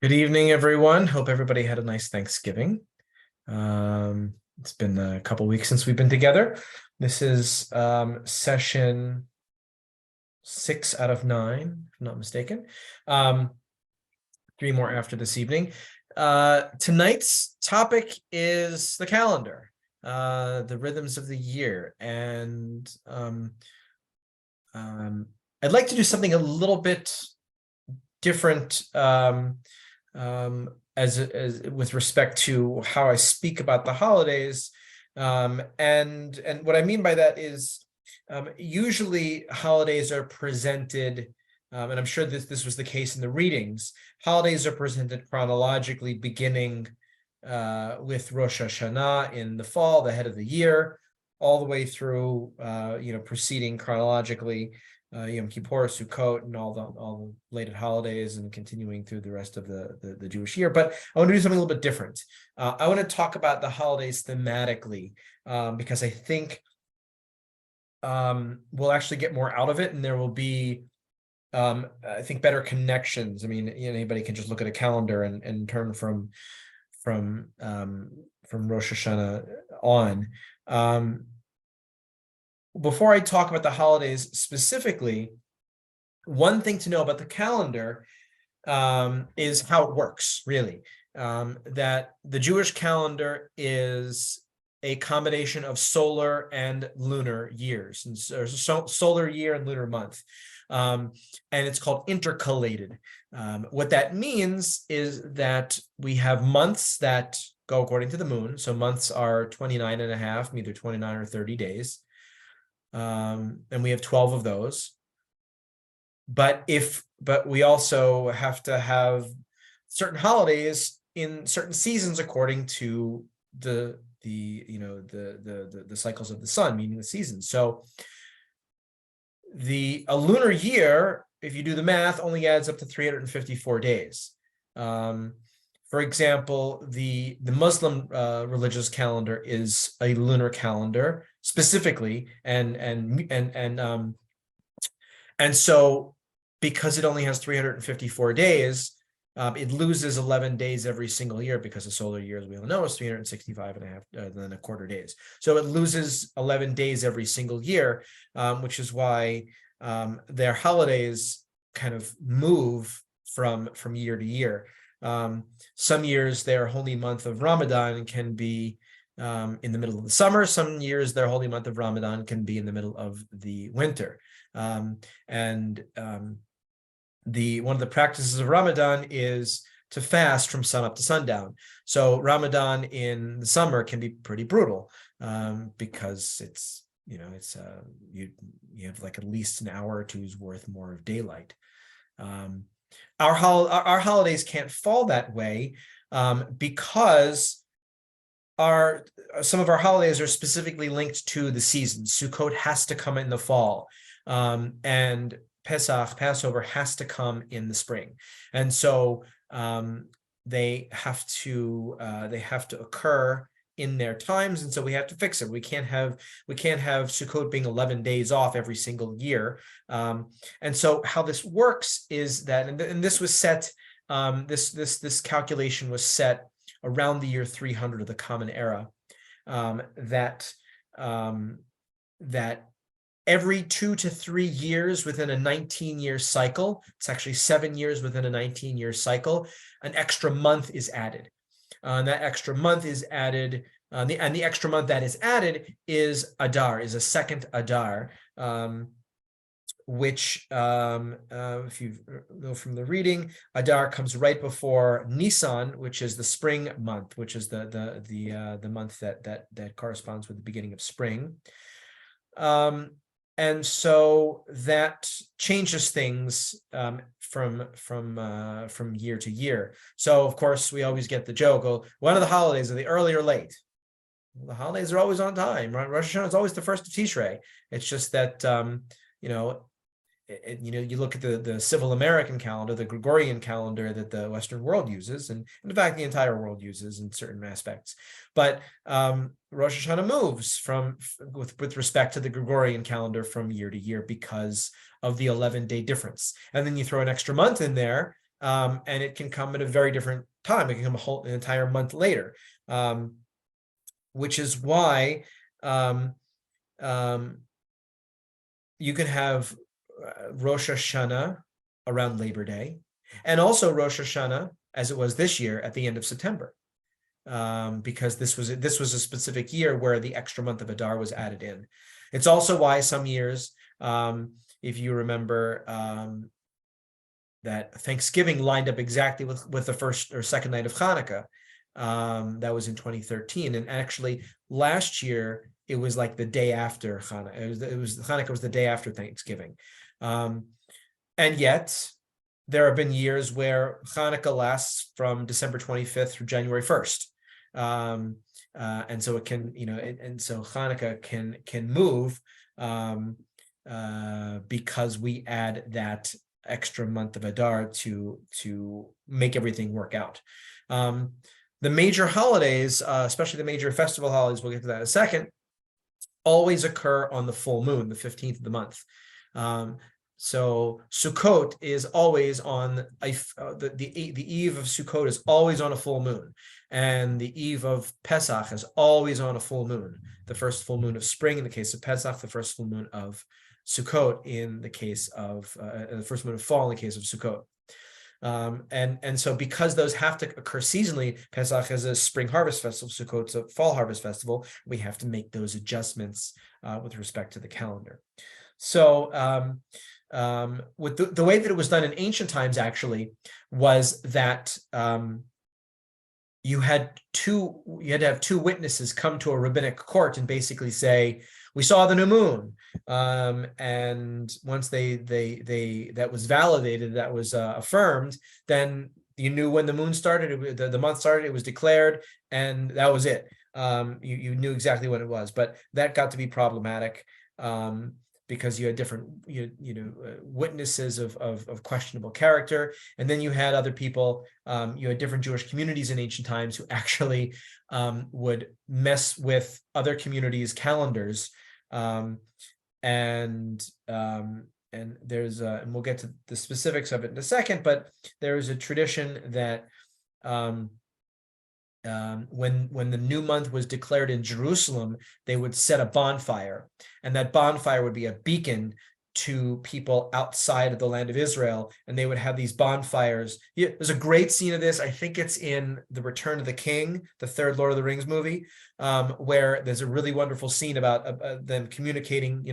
Good evening, everyone. Hope everybody had a nice Thanksgiving. It's been a couple weeks since we've been together. This is session 6 out of 9, if I'm not mistaken. Three more after this evening. Tonight's topic is the calendar, the rhythms of the year, and I'd like to do something a little bit different. As with respect to how I speak about the holidays. And what I mean by that is usually holidays are presented, and I'm sure this was the case in the readings, holidays are presented chronologically beginning with Rosh Hashanah in the fall, the head of the year, all the way through, proceeding chronologically Yom Kippur, Sukkot, and all the related holidays, and continuing through the rest of the Jewish year. But I want to do something a little bit different. I want to talk about the holidays thematically, because I think we'll actually get more out of it, and there will be, I think, better connections. I mean, anybody can just look at a calendar and turn from Rosh Hashanah on. Before I talk about the holidays specifically, one thing to know about the calendar is how it works, really. That the Jewish calendar is a combination of solar and lunar years, and so solar year and lunar month. And it's called intercalated. What that means is that we have months that go according to the moon. So months are 29 and a half, either 29 or 30 days. And we have 12 of those. But we also have to have certain holidays in certain seasons according to the cycles of the sun, meaning the seasons. So a lunar year, if you do the math, only adds up to 354 days. For example, the Muslim religious calendar is a lunar calendar specifically, and so because it only has 354 days, it loses 11 days every single year, because a solar year, as we all know, is 365 and a half, then a quarter days. So it loses 11 days every single year, which is why their holidays kind of move from year to year. Some years their holy month of Ramadan can be in the middle of the summer. Some years their holy month of Ramadan can be in the middle of the winter. One of the practices of Ramadan is to fast from sunup to sundown. So Ramadan in the summer can be pretty brutal, because it's you have like at least an hour or two's worth more of daylight. Our holidays can't fall that way, because some of our holidays are specifically linked to the seasons. Sukkot has to come in the fall, and Passover has to come in the spring, and so they have to occur in their times, and so we have to fix it. We can't have Sukkot being 11 days off every single year. And so how this works is that, and this was set, this calculation was set around the year 300 of the Common Era, that every 2 to 3 years within a 19-year cycle, it's actually 7 years within a 19-year cycle, an extra month is added. And that extra month is added, and the extra month that is added is Adar, is a second Adar, which, if you know from the reading, Adar comes right before Nisan, which is the spring month, which is the month that corresponds with the beginning of spring. And so that changes things from year to year. So of course we always get the joke, oh, one of the holidays, are they early or late? Well, the holidays are always on time, right? Rosh Hashanah is always the first of Tishrei. It's just that you look at the civil American calendar, the Gregorian calendar that the Western world uses, and in fact the entire world uses in certain aspects. But Rosh Hashanah moves with respect to the Gregorian calendar from year to year because of the 11-day difference. And then you throw an extra month in there, and it can come at a very different time. It can come an entire month later, which is why you can have Rosh Hashanah around Labor Day, and also Rosh Hashanah, as it was this year, at the end of September, because this was a specific year where the extra month of Adar was added in. It's also why some years, if you remember, that Thanksgiving lined up exactly with the first or second night of Hanukkah. That was in 2013, and actually last year it was like the day after Hanukkah. Hanukkah was the day after Thanksgiving, and yet there have been years where Hanukkah lasts from December 25th through January 1st, and so it can, and so Hanukkah can move because we add that extra month of Adar to make everything work out. The major holidays, especially the major festival holidays, we'll get to that in a second, always occur on the full moon, the 15th of the month. So Sukkot is always on the eve of Sukkot is always on a full moon, and the eve of Pesach is always on a full moon. The first full moon of spring in the case of Pesach, the first full moon of Sukkot in the case of the first moon of fall in the case of Sukkot. And so because those have to occur seasonally, Pesach is a spring harvest festival, Sukkot's a fall harvest festival, we have to make those adjustments with respect to the calendar. So with the way that it was done in ancient times actually was that you had to have two witnesses come to a rabbinic court and basically say, we saw the new moon, and once that was validated, that was affirmed, then you knew when the moon started, the month started, it was declared, and that was it. You knew exactly when it was, but that got to be problematic because you had different witnesses of questionable character, and then you had other people. You had different Jewish communities in ancient times who actually would mess with other communities' calendars. And there's and we'll get to the specifics of it in a second, but there is a tradition that when the new month was declared in Jerusalem, they would set a bonfire, and that bonfire would be a beacon to people outside of the land of Israel, and they would have these bonfires. There's a great scene of this. I think it's in The Return of the King, the third Lord of the Rings movie, where there's a really wonderful scene about them communicating,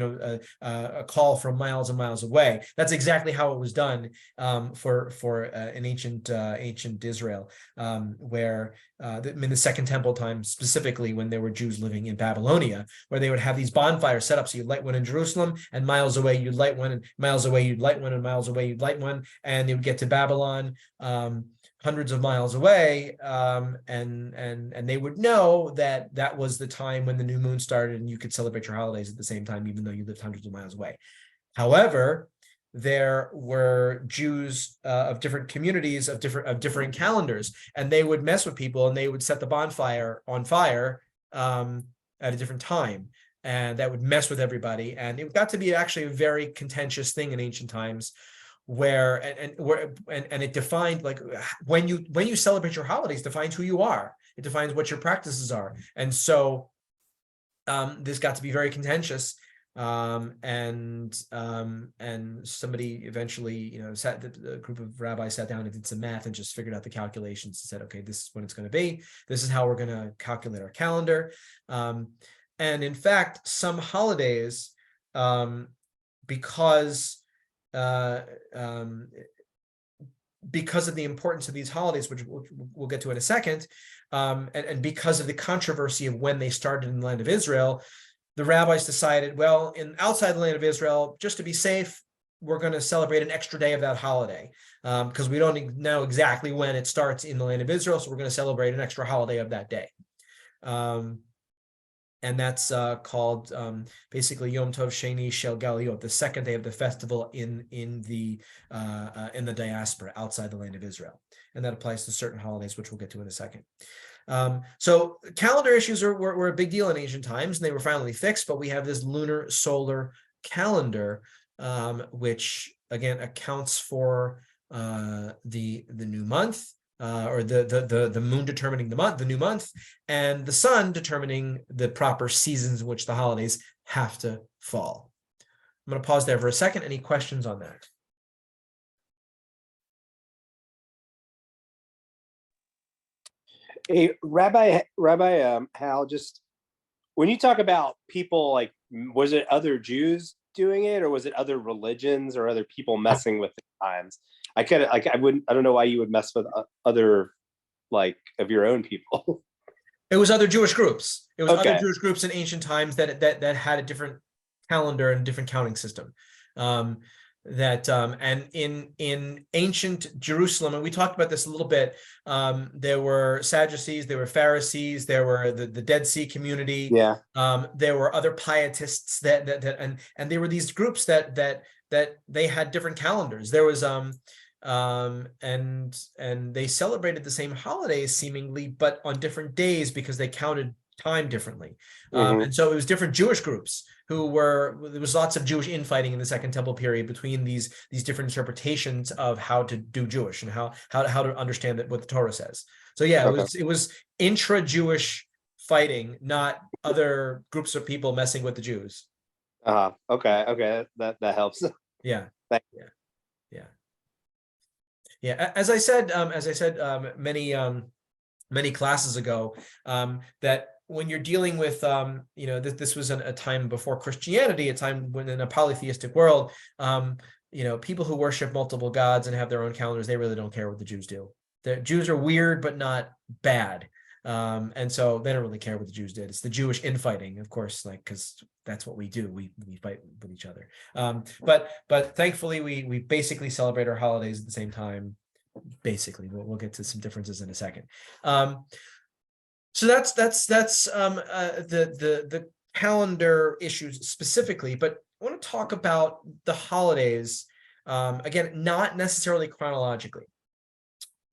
a call from miles and miles away. That's exactly how it was done for an ancient Israel, where in the Second Temple time, specifically when there were Jews living in Babylonia, where they would have these bonfires set up. So you'd light one in Jerusalem, and miles away you'd light one, and miles away you'd light one, and miles away you'd light one, and they would get to Babylon, hundreds of miles away, and they would know that was the time when the new moon started, and you could celebrate your holidays at the same time, even though you lived hundreds of miles away. However, there were Jews of different communities of different calendars, and they would mess with people, and they would set the bonfire on fire at a different time, and that would mess with everybody. And it got to be actually a very contentious thing in ancient times, where it defined, like, when you celebrate your holidays, defines who you are. It defines what your practices are, and so this got to be very contentious. And somebody eventually, a group of rabbis sat down and did some math and just figured out the calculations and said, okay, this is when it's going to be. This is how we're going to calculate our calendar. And in fact, some holidays, because of the importance of these holidays, which we'll get to in a second, and because of the controversy of when they started in the land of Israel, the rabbis decided, well, outside the land of Israel, just to be safe, we're going to celebrate an extra day of that holiday, because we don't know exactly when it starts in the land of Israel, so we're going to celebrate an extra holiday of that day. And that's called basically Yom Tov Sheni Shel Galiot, the second day of the festival in the diaspora outside the land of Israel, and that applies to certain holidays, which we'll get to in a second. So calendar issues were a big deal in ancient times, and they were finally fixed. But we have this lunar solar calendar, which again accounts for the new month, or the moon determining the month, the new month, and the sun determining the proper seasons in which the holidays have to fall. I'm going to pause there for a second. Any questions on that? Hey, Rabbi Hal, just when you talk about people, like, was it other Jews doing it, or was it other religions or other people messing with the times? I don't know why you would mess with other, like, of your own people. It was other Jewish groups. It was other Okay. Jewish groups in ancient times that had a different calendar and different counting system. And in ancient Jerusalem, and we talked about this a little bit, there were Sadducees, there were Pharisees, there were the Dead Sea community. Yeah. There were other pietists and there were these groups that they had different calendars. There was and they celebrated the same holidays seemingly, but on different days because they counted time differently. And so it was different Jewish groups there was lots of Jewish infighting in the Second Temple period between these different interpretations of how to do Jewish and how to understand what the Torah says. So yeah, it was intra-Jewish fighting, not other groups of people messing with the Jews. Okay, that helps. Yeah. Yeah. As I said many classes ago, that when you're dealing with, this was a time before Christianity, a time when in a polytheistic world, people who worship multiple gods and have their own calendars, they really don't care what the Jews do. The Jews are weird, but not bad. And so they don't really care what the Jews did. It's the Jewish infighting, of course, because that's what we do. We fight with each other. But thankfully, we basically celebrate our holidays at the same time. Basically, we'll get to some differences in a second. So that's the calendar issues specifically. But I want to talk about the holidays again, not necessarily chronologically.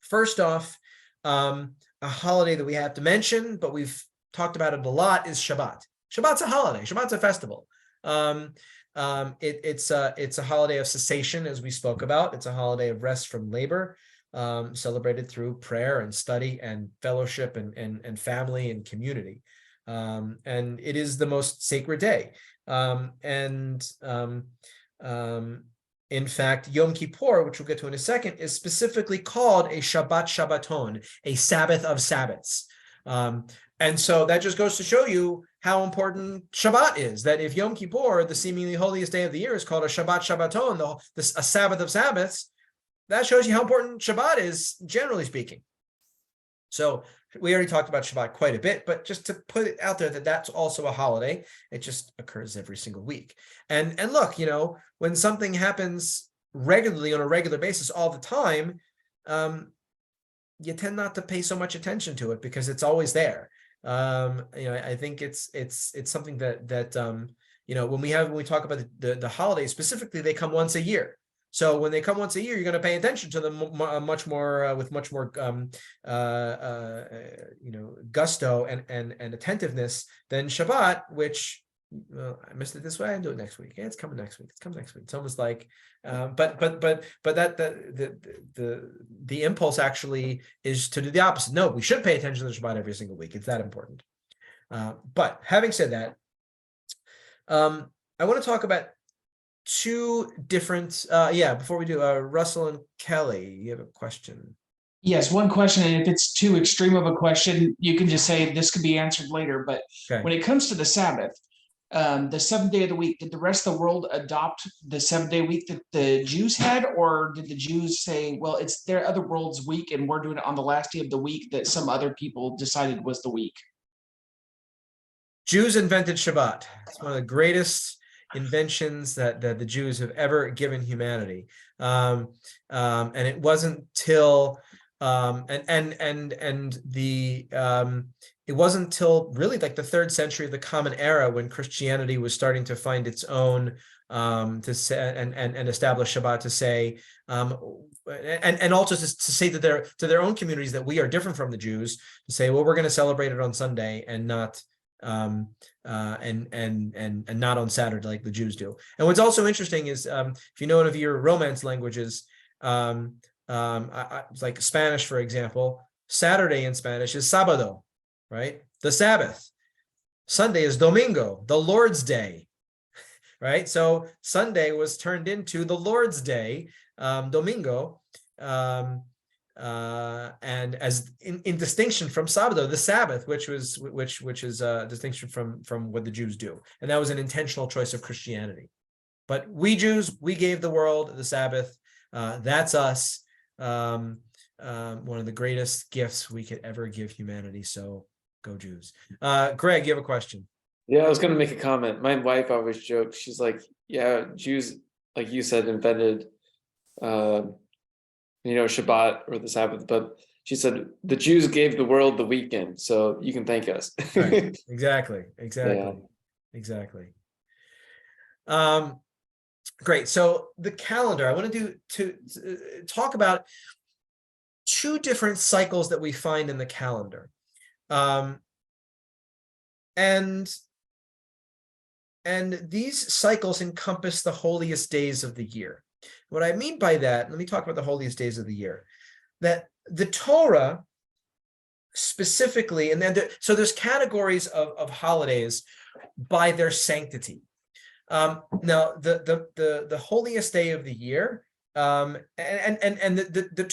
First off, a holiday that we have to mention, but we've talked about it a lot, is Shabbat. Shabbat's a holiday. Shabbat's a festival. It's a holiday of cessation, as we spoke about. It's a holiday of rest from labor, celebrated through prayer and study and fellowship and family and community. And it is the most sacred day. In fact, Yom Kippur, which we'll get to in a second, is specifically called a Shabbat Shabbaton, a Sabbath of Sabbaths. And so that just goes to show you how important Shabbat is, that if Yom Kippur, the seemingly holiest day of the year, is called a Shabbat Shabbaton, a Sabbath of Sabbaths, that shows you how important Shabbat is, generally speaking. So we already talked about Shabbat quite a bit, but just to put it out there that that's also a holiday, it just occurs every single week. And look, when something happens regularly on a regular basis all the time, you tend not to pay so much attention to it because it's always there. I think it's something that when we talk about the holidays specifically, they come once a year. So when they come once a year, you're going to pay attention to them much more with much more gusto and attentiveness than Shabbat, which I missed it this way. I do it next week. Yeah, it's coming next week. It's almost like, but that the impulse actually is to do the opposite. No, we should pay attention to Shabbat every single week. It's that important. But having said that, I want to talk about two different before we do, Russell and Kelly, you have a question? Yes, one question, and if it's too extreme of a question, you can just say this could be answered later. But when it comes to the Sabbath, the seventh day of the week, did the rest of the world adopt the 7-day week that the Jews had, or did the Jews say, well, it's their other world's week and we're doing it on the last day of the week that some other people decided was the week? Jews invented Shabbat. It's one of the greatest inventions that the Jews have ever given humanity, and it wasn't till it wasn't till really like the 3rd century of the Common Era when Christianity was starting to find its own to say and establish Shabbat, to say and also to say to their own communities that we are different from the Jews, to say, well, we're going to celebrate it on Sunday and not and not on Saturday like the Jews do. And what's also interesting is, if you know one of your Romance languages, Like Spanish, for example, Saturday in Spanish is sábado, right? The Sabbath. Sunday is domingo, the Lord's Day, right? So Sunday was turned into the Lord's Day, domingo, and as in distinction from sábado, the Sabbath, which is a distinction from what the Jews do, and that was an intentional choice of Christianity. But we Jews, we gave the world the Sabbath. That's us. One of the greatest gifts we could ever give humanity. So go Jews. Greg, you have a question? Yeah, I was going to make a comment. My wife always jokes. She's like, yeah, Jews, like you said, invented, Shabbat or the Sabbath, but she said the Jews gave the world the weekend, so you can thank us. Right. Exactly. Yeah. Exactly. Great. So the calendar, I want to talk about two different cycles that we find in the calendar. And these cycles encompass the holiest days of the year. What I mean by that, let me talk about the holiest days of the year. That the Torah specifically, and then so there's categories of holidays by their sanctity. Now, the holiest day of the year, and the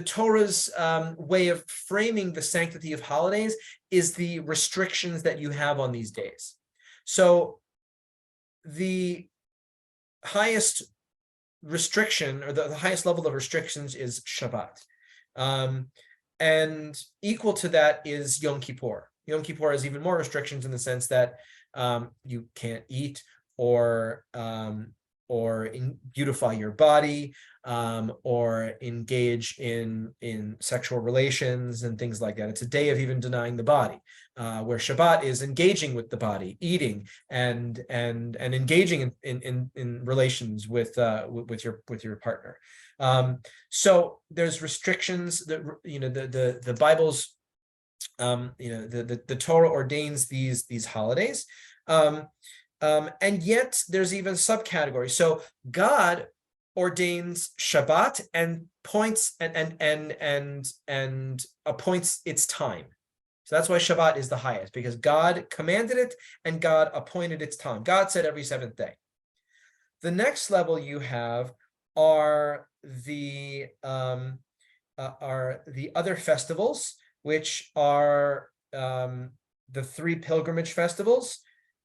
Torah's way of framing the sanctity of holidays is the restrictions that you have on these days. So the highest restriction, or the highest level of restrictions, is Shabbat. And equal to that is Yom Kippur. Yom Kippur has even more restrictions in the sense that you can't eat or beautify your body, or engage in sexual relations and things like that. It's a day of even denying the body, where Shabbat is engaging with the body, eating and engaging in relations with your partner. So there's restrictions that the Bible's the Torah ordains these holidays. And yet there's even subcategories. So God ordains Shabbat and points and appoints its time. So that's why Shabbat is the highest, because God commanded it and God appointed its time. God said every seventh day. The next level you have are the other festivals, which are the three pilgrimage festivals,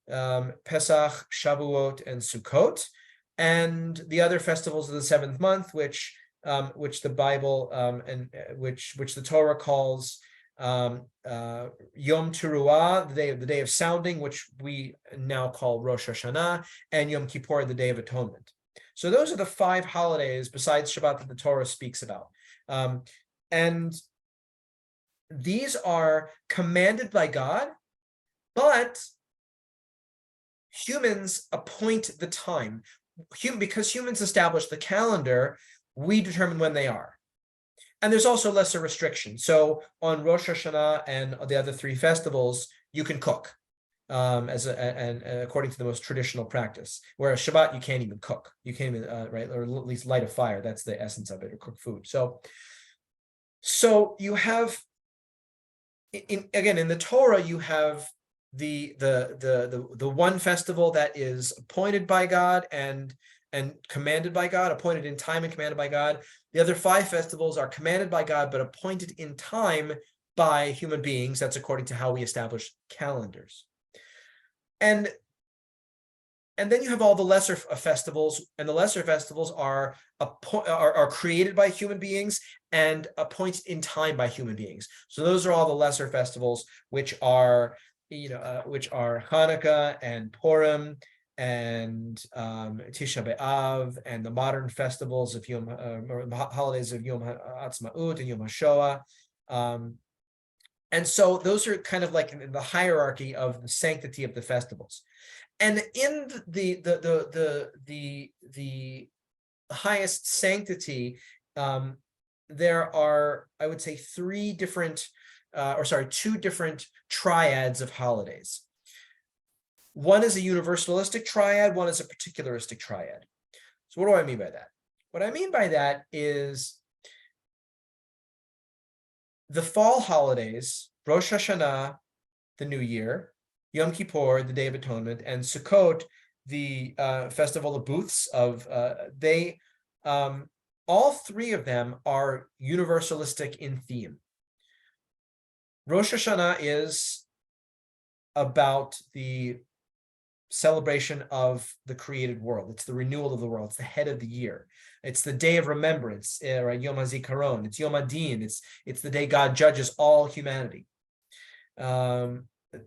Pesach, Shavuot, and Sukkot, and the other festivals of the seventh month, which the Bible which the Torah calls Yom Teruah, the day of sounding, which we now call Rosh Hashanah, and Yom Kippur, the Day of Atonement. So those are the 5 holidays besides Shabbat that the Torah speaks about, and these are commanded by God, but humans appoint the time. Because humans establish the calendar, we determine when they are. And there's also lesser restrictions. So on Rosh Hashanah and the other 3 festivals, you can cook, and according to the most traditional practice. Whereas Shabbat, you can't even cook. You can't even right, or at least light a fire. That's the essence of it, or cook food. So you have, in the Torah, you have the one festival that is appointed by God and commanded by God, appointed in time and commanded by God. The other 5 festivals are commanded by God but appointed in time by human beings. That's according to how we establish calendars. And then you have all the lesser festivals, and the lesser festivals are created by human beings and appointed in time by human beings. So those are all the lesser festivals, which are Hanukkah and Purim and Tisha B'Av, and the modern festivals of holidays of Yom HaAtzmaut and Yom HaShoah. And so those are kind of like in the hierarchy of the sanctity of the festivals. And in the highest sanctity, there are, I would say, 2 different triads of holidays. One is a universalistic triad, one is a particularistic triad. So what do I mean by that? What I mean by that is the fall holidays, Rosh Hashanah, the New Year, Yom Kippur, the Day of Atonement, and Sukkot, the Festival of Booths. All three of them are universalistic in theme. Rosh Hashanah is about the celebration of the created world. It's the renewal of the world. It's the head of the year. It's the day of remembrance, right? Yom HaZikaron. It's Yom Adin. It's the day God judges all humanity. That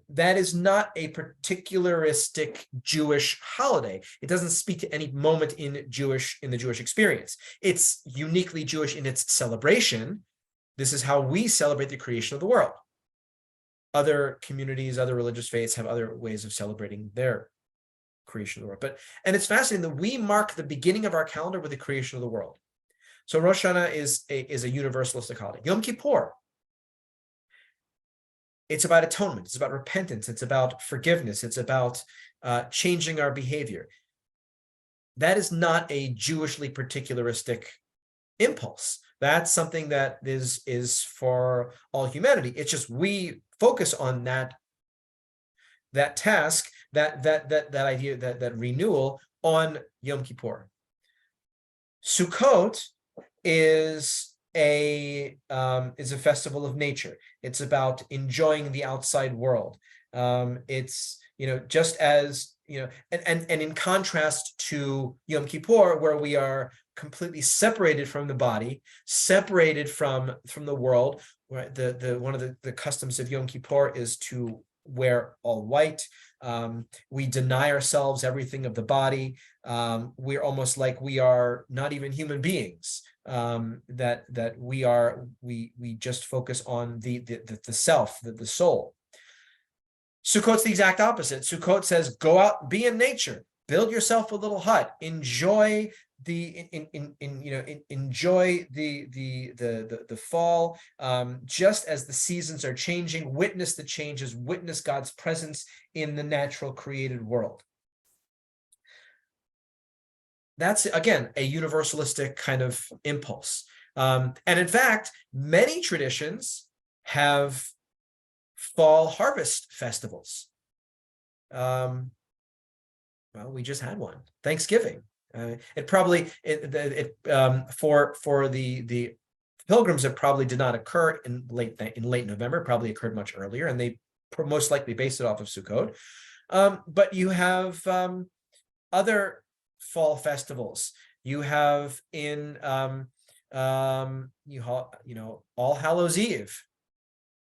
is not a particularistic Jewish holiday. It doesn't speak to any moment in the Jewish experience. It's uniquely Jewish in its celebration. This is how we celebrate the creation of the world. Other communities, other religious faiths have other ways of celebrating their creation of the world. And it's fascinating that we mark the beginning of our calendar with the creation of the world. So Rosh Hashanah is a universalistic holiday. Yom Kippur, it's about atonement. It's about repentance. It's about forgiveness. It's about changing our behavior. That is not a Jewishly particularistic impulse. That's something that is for all humanity. It's just we focus on that task, that idea, that renewal on Yom Kippur. Sukkot is a festival of nature. It's about enjoying the outside world. It's just as and in contrast to Yom Kippur, where we are completely separated from the body, separated from the world. Right? One of the customs of Yom Kippur is to wear all white. We deny ourselves everything of the body. We're almost like we are not even human beings. That we just focus on the self, the soul. Sukkot's the exact opposite. Sukkot says, go out, be in nature, build yourself a little hut, enjoy enjoy the fall, just as the seasons are changing. Witness the changes, witness God's presence in the natural created world. That's, again, a universalistic kind of impulse. And in fact, many traditions have fall harvest festivals. Well, we just had one, Thanksgiving. For the pilgrims, it probably did not occur in late November. It probably occurred much earlier, and they most likely based it off of Sukkot. But you have other fall festivals. You have in All Hallows Eve,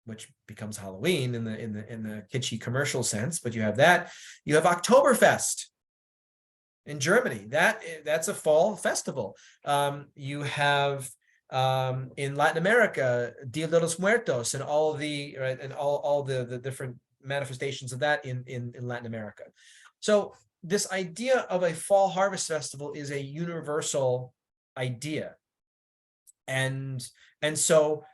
which becomes Halloween in the kitschy commercial sense. But you have that. You have Oktoberfest in Germany. That's a fall festival. You have in Latin America, Dia de los Muertos, and all the different manifestations of that in Latin America. So this idea of a fall harvest festival is a universal idea, and so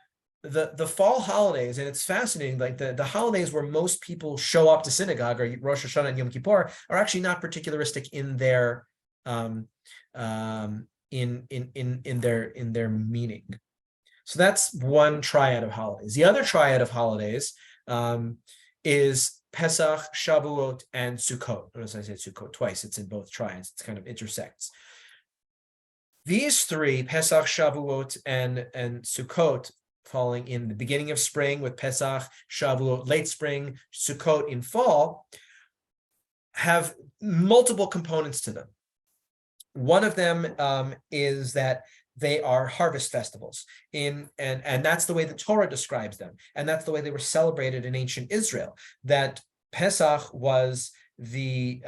the fall holidays, and it's fascinating, like the holidays where most people show up to synagogue, or Rosh Hashanah and Yom Kippur, are actually not particularistic in their in their meaning. So that's one triad of holidays. The other triad of holidays is Pesach, Shavuot, and Sukkot. Notice I said Sukkot twice. It's in both triads. It's kind of intersects. These three, Pesach, Shavuot, and Sukkot, falling in the beginning of spring with Pesach, Shavuot late spring, Sukkot in fall, have multiple components to them. One of them is that they are harvest festivals, and that's the way the Torah describes them, and that's the way they were celebrated in ancient Israel. That Pesach was the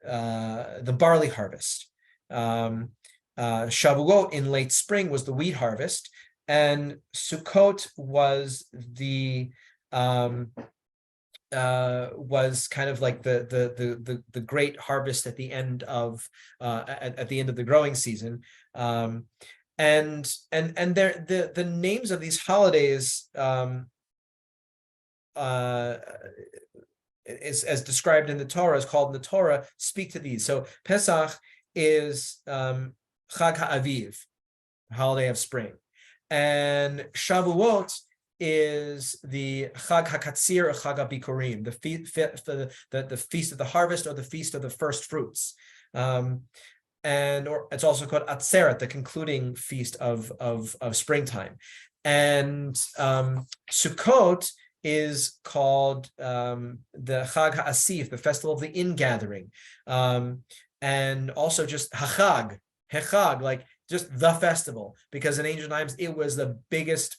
barley harvest. Shavuot in late spring was the wheat harvest, and Sukkot was was kind of like the great harvest at the end of the growing season. And the names of these holidays is, as described in the Torah, is called in the Torah, speak to these. So Pesach is Chag HaAviv, holiday of spring. And Shavuot is the Chag HaKatzir or Chag HaBikurim, the feast of the harvest or the feast of the first fruits. Or it's also called Atzeret, the concluding feast of springtime. And Sukkot is called the Chag HaAsif, the festival of the ingathering. And also just Hechag, like just the festival, because in ancient times it was the biggest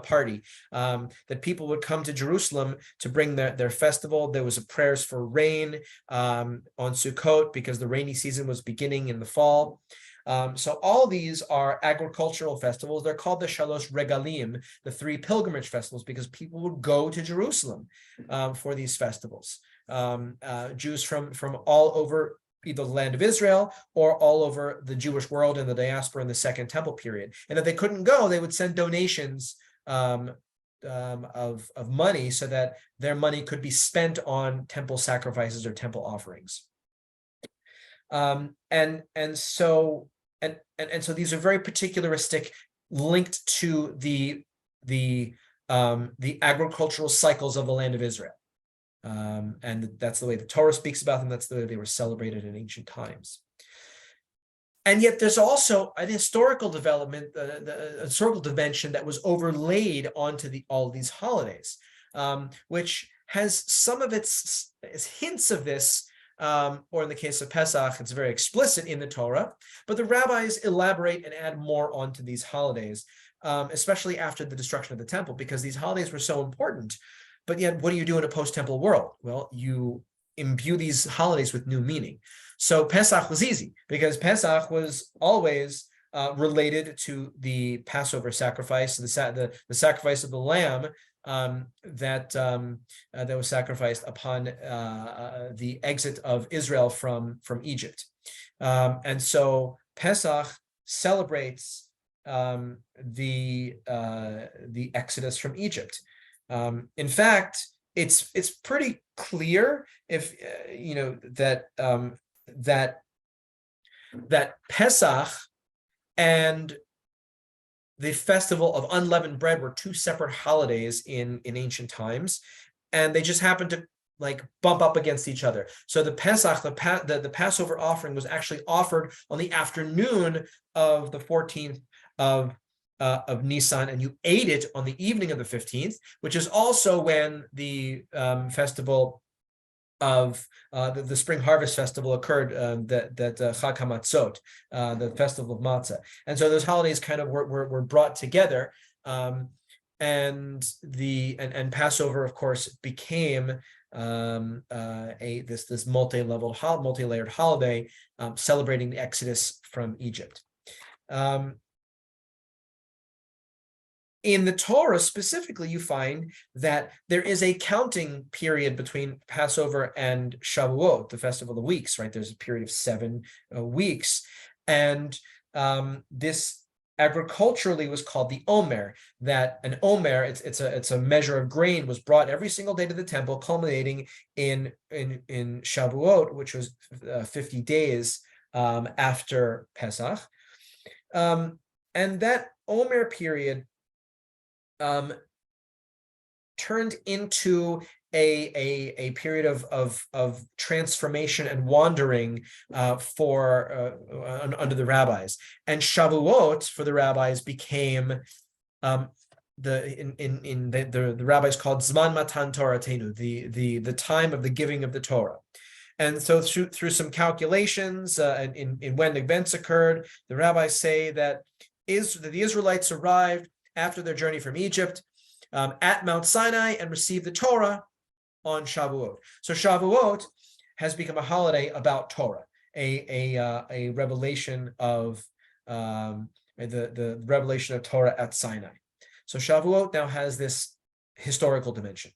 party, that people would come to Jerusalem to bring their festival. There was prayers for rain on Sukkot because the rainy season was beginning in the fall. So all these are agricultural festivals. They're called the Shalosh Regalim, the 3 pilgrimage festivals, because people would go to Jerusalem for these festivals. Jews from all over either the land of Israel or all over the Jewish world in the diaspora in the Second Temple period. And if they couldn't go, they would send donations of money so that their money could be spent on temple sacrifices or temple offerings. So these are very particularistic, linked to the agricultural cycles of the land of Israel. And that's the way the Torah speaks about them. That's the way they were celebrated in ancient times. And yet there's also an historical development, the historical dimension that was overlaid onto all these holidays, which has some of its hints of this, or in the case of Pesach, it's very explicit in the Torah, but the rabbis elaborate and add more onto these holidays, especially after the destruction of the temple, because these holidays were so important. But yet, what do you do in a post-temple world? Well, you imbue these holidays with new meaning. So Pesach was easy because Pesach was always related to the Passover sacrifice, the sacrifice of the lamb that was sacrificed upon the exit of Israel from Egypt. And so Pesach celebrates the exodus from Egypt. In fact, it's pretty clear if that Pesach and the festival of unleavened bread were 2 separate holidays in ancient times, and they just happened to like bump up against each other. So the Pesach, the Passover offering, was actually offered on the afternoon of the 14th of Nisan, and you ate it on the evening of the 15th, which is also when the festival of the spring harvest festival occurred, that Chag HaMatzot, the festival of matzah. And so those holidays kind of were brought together, and Passover, of course, became this multi-layered holiday celebrating the exodus from Egypt. In the Torah specifically, you find that there is a counting period between Passover and Shavuot, the festival of weeks, right? There's a period of 7 weeks. And this agriculturally was called the Omer, that an Omer, it's a measure of grain, was brought every single day to the temple, culminating in Shavuot, which was 50 days after Pesach. And that Omer period turned into a period of transformation and wandering under the rabbis. And Shavuot for the rabbis became the rabbis called Zman Matan Toratenu, the time of the giving of the Torah. And so through some calculations in when events occurred, the rabbis say that the Israelites arrived after their journey from Egypt at Mount Sinai and received the Torah on Shavuot. So Shavuot has become a holiday about Torah, a revelation of the revelation of Torah at Sinai. So Shavuot now has this historical dimension.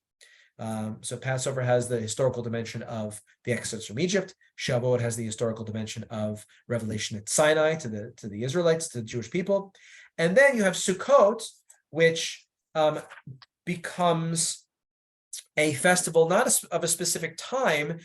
So Passover has the historical dimension of the exodus from Egypt. Shavuot has the historical dimension of revelation at Sinai to the Israelites, to the Jewish people. And then you have Sukkot, which becomes a festival not of a specific time,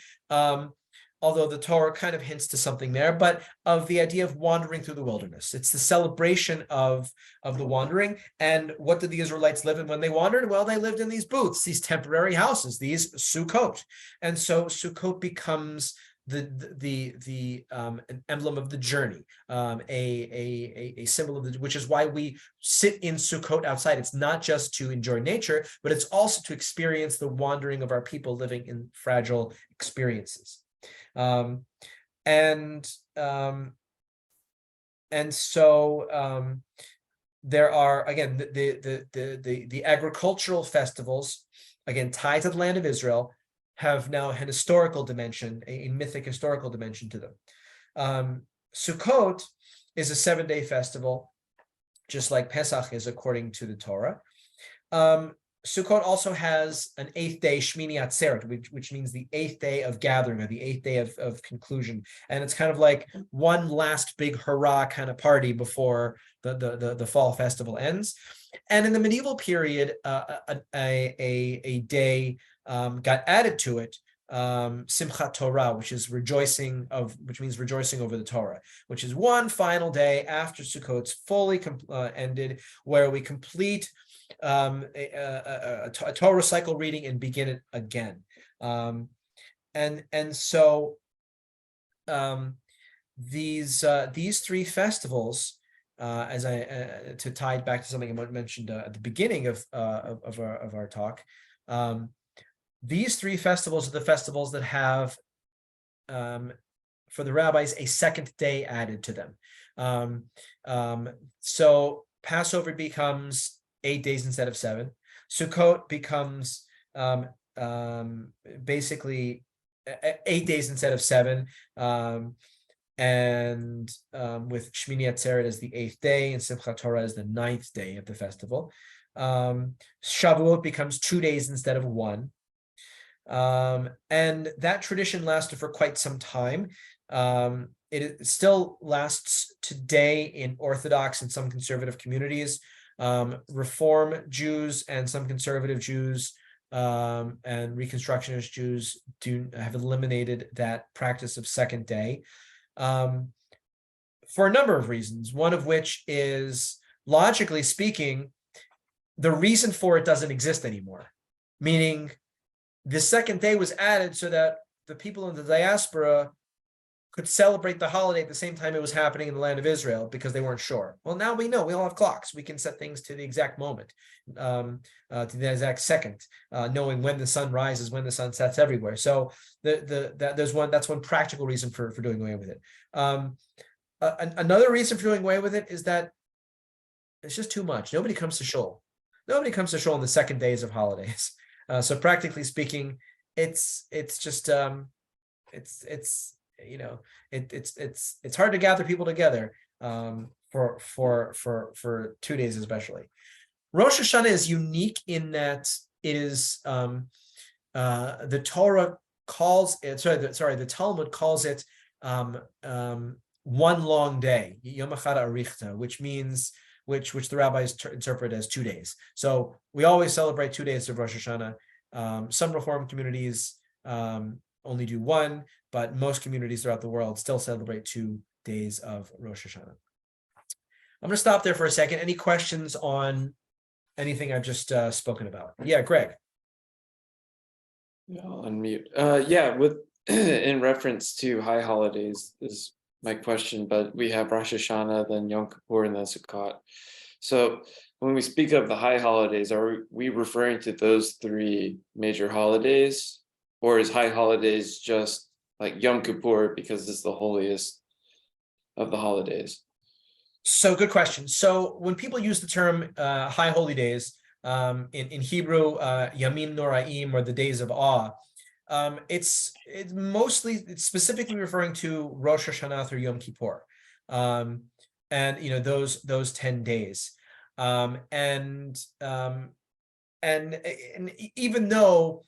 although the Torah kind of hints to something there, but of the idea of wandering through the wilderness. It's the celebration of the wandering. And what did the Israelites live in when they wandered? Well, they lived in these booths, these temporary houses, these Sukkot. And so Sukkot becomes an emblem of the journey, a symbol of which is why we sit in Sukkot outside. It's not just to enjoy nature, but it's also to experience the wandering of our people living in fragile experiences. And so there are, again, the agricultural festivals, again, tied to the land of Israel, have now an historical dimension, a mythic historical dimension to them. Sukkot is a 7-day festival, just like Pesach is according to the Torah. Sukkot also has an 8th day, Shmini Atzeret, which means the 8th day of gathering, or the 8th day of conclusion. And it's kind of like one last big hurrah kind of party before the fall festival ends. And in the medieval period, a day got added to it, Simchat Torah, which means rejoicing over the Torah, which is one final day after Sukkot's fully ended, where we complete a Torah cycle reading and begin it again. So these three festivals, as to tie it back to something I mentioned at the beginning of our talk. These three festivals are the festivals that have, for the rabbis, a second day added to them. So Passover becomes 8 days instead of 7. Sukkot becomes basically 8 days instead of 7. And with Shmini Atzeret as the 8th day and Simchat Torah as the 9th day of the festival. Shavuot becomes 2 days instead of 1. And that tradition lasted for quite some time. It still lasts today in Orthodox and some conservative communities. Reform Jews and some conservative Jews and Reconstructionist Jews have eliminated that practice of second day for a number of reasons, one of which is, logically speaking, the reason for it doesn't exist anymore, meaning the second day was added so that the people in the diaspora could celebrate the holiday at the same time it was happening in the land of Israel because they weren't sure. Well, now we know. We all have clocks. We can set things to the exact moment, to the exact second, knowing when the sun rises, when the sun sets everywhere. So that's one practical reason for doing away with it. Another reason for doing away with it is that it's just too much. Nobody comes to shul. Nobody comes to shul on the second days of holidays. So practically speaking, it's hard to gather people together for 2 days especially. Rosh Hashanah is unique in that it is the Torah calls it. The Talmud calls it one long day, Yom Echad Arichta, which the rabbis interpret as 2 days. So we always celebrate 2 days of Rosh Hashanah. Some Reform communities only do 1, but most communities throughout the world still celebrate 2 days of Rosh Hashanah. I'm going to stop there for a second. Any questions on anything I've just spoken about? Yeah, Greg. Yeah, I'll unmute. Yeah, with in reference to high holidays is my question, but we have Rosh Hashanah, then Yom Kippur, and then Sukkot. So when we speak of the high holidays, are we referring to those 3 major holidays? Or is high holidays just like Yom Kippur because it's the holiest of the holidays? So good question. So when people use the term high holy days, in Hebrew, Yamim Noraim, or the days of awe, it's specifically referring to Rosh Hashanah through Yom Kippur, and those 10 days, and even though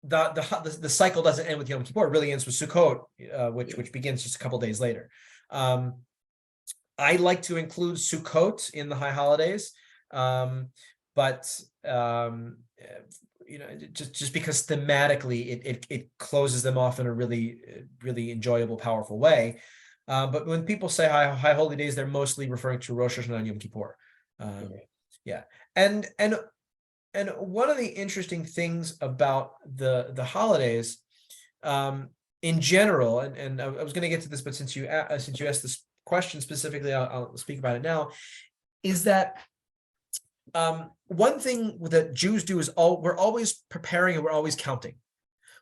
the cycle doesn't end with Yom Kippur, it really ends with Sukkot, which begins just a couple days later. I like to include Sukkot in the high holidays, but just because thematically it closes them off in a really enjoyable, powerful way. But when people say high holy days, they're mostly referring to Rosh Hashanah and Yom Kippur. Yeah, and one of the interesting things about the holidays, in general, and I was going to get to this, but since you asked this question specifically, I'll speak about it now, is that one thing that Jews do is we're always preparing and we're always counting.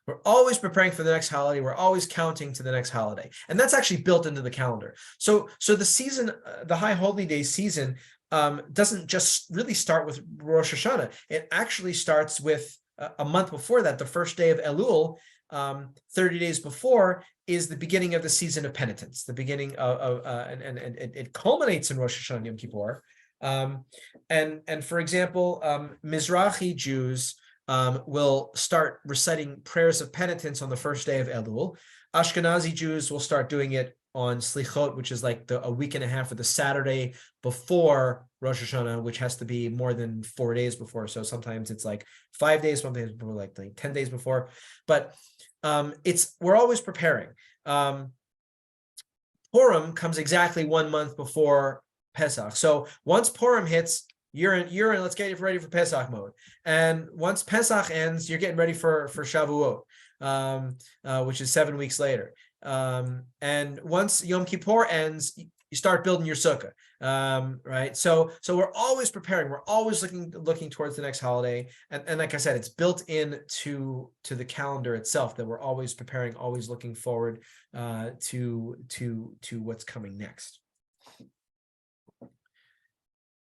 We're always preparing for the next holiday. We're always counting to the next holiday. And that's actually built into the calendar. So the season, the High Holy Day season, doesn't just really start with Rosh Hashanah. It actually starts with a month before that, the first day of Elul, 30 days before, is the beginning of the season of penitence, the beginning and it culminates in Rosh Hashanah and Yom Kippur. And for example, Mizrahi Jews will start reciting prayers of penitence on the first day of Elul. Ashkenazi Jews will start doing it on Slichot, which is like a week and a half, or the Saturday before Rosh Hashanah, which has to be more than 4 days before. So sometimes it's like 5 days, sometimes more like 10 days before. But we're always preparing. Purim comes exactly 1 month before Pesach. So once Purim hits, you're in let's get ready for Pesach mode. And once Pesach ends, you're getting ready for Shavuot, which is 7 weeks later. And once Yom Kippur ends, you start building your sukkah, right? So we're always preparing. We're always looking towards the next holiday. And like I said, it's built into the calendar itself that we're always preparing, always looking forward to what's coming next.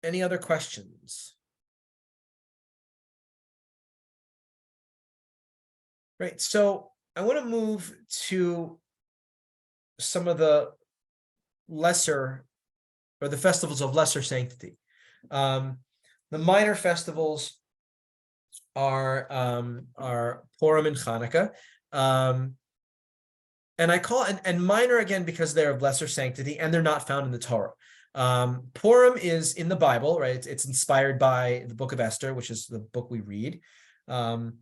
Any other questions? Right. So I want to move to some of the lesser, or the festivals of lesser sanctity. The minor festivals are Purim and Hanukkah. And I call and minor again because they're of lesser sanctity and they're not found in the Torah. Purim is in the Bible, right? It's inspired by the book of Esther, which is the book we read. And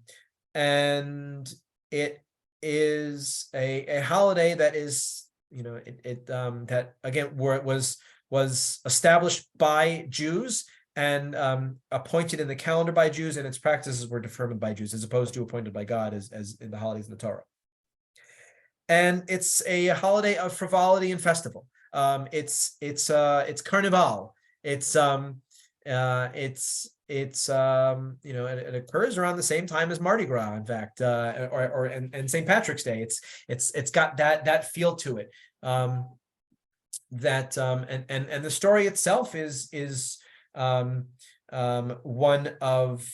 it is a holiday that is, that again was established by Jews and appointed in the calendar by Jews, and its practices were determined by Jews as opposed to appointed by God as in the holidays in the Torah. And it's a holiday of frivolity and festival. It's carnival. It occurs around the same time as Mardi Gras, in fact, and St. Patrick's Day. It's got that feel to it. And the story itself is one of